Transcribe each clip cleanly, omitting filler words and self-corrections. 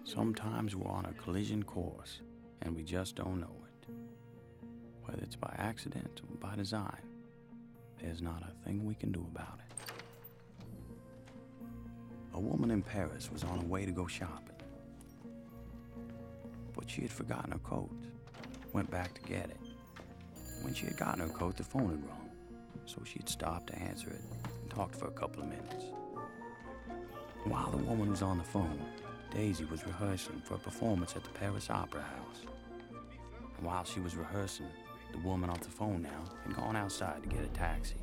Sometimes we're on a collision course, and we just don't know it. Whether it's by accident or by design, there's not a thing we can do about it. A woman in Paris was on her way to go shopping, but she had forgotten her coat, went back to get it. When she had gotten her coat, the phone had rung, so she had stopped to answer it and talked for a couple of minutes. While the woman was on the phone, Daisy was rehearsing for a performance at the Paris Opera House. And while she was rehearsing, the woman off the phone now had gone outside to get a taxi.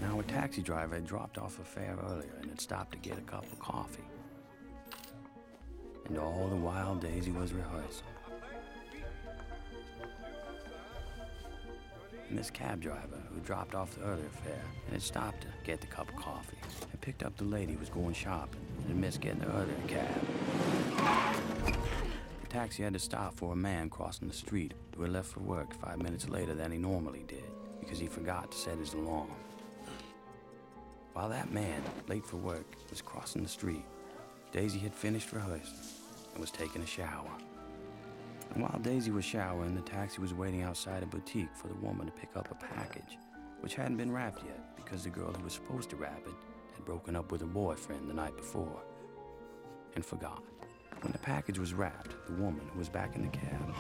Now, a taxi driver had dropped off a fare earlier and had stopped to get a cup of coffee. And all the while, Daisy was rehearsing. And this cab driver, who dropped off the earlier fare and had stopped to get the cup of coffee, had picked up the lady who was going shopping and had missed getting the earlier cab. The taxi had to stop for a man crossing the street who had left for work 5 minutes later than he normally did because he forgot to set his alarm. While that man, late for work, was crossing the street, Daisy had finished rehearsing and was taking a shower. And while Daisy was showering, the taxi was waiting outside a boutique for the woman to pick up a package, which hadn't been wrapped yet because the girl who was supposed to wrap it had broken up with her boyfriend the night before and forgot. When the package was wrapped, the woman, who was back in the cab,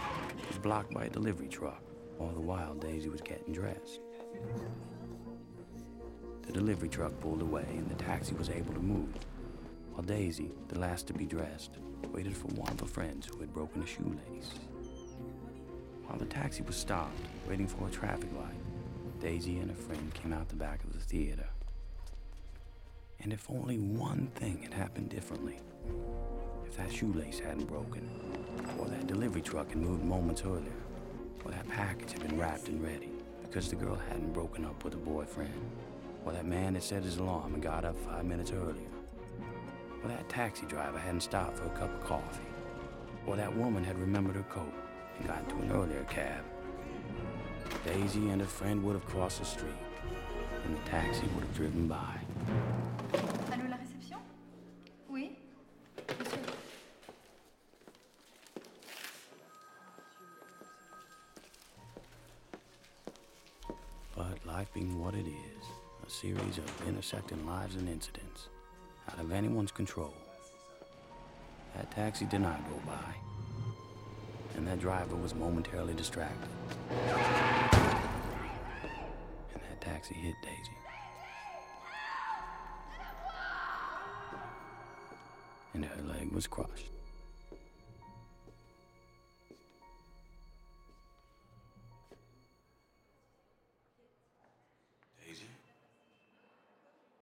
was blocked by a delivery truck. All the while, Daisy was getting dressed. The delivery truck pulled away and the taxi was able to move, while Daisy, the last to be dressed, waited for one of her friends who had broken a shoelace. While the taxi was stopped, waiting for a traffic light, Daisy and her friend came out the back of the theater. And if only one thing had happened differently, if that shoelace hadn't broken, or that delivery truck had moved moments earlier, or that package had been wrapped and ready because the girl hadn't broken up with her boyfriend, or that man had set his alarm and got up 5 minutes earlier, or that taxi driver hadn't stopped for a cup of coffee, or that woman had remembered her coat and got into an earlier cab, Daisy and her friend would have crossed the street, and the taxi would have driven by. Allô, la réception? Oui? Monsieur. But life being what it is, a series of intersecting lives and incidents, out of anyone's control, that taxi did not go by, and that driver was momentarily distracted. And that taxi hit Daisy. And her leg was crushed.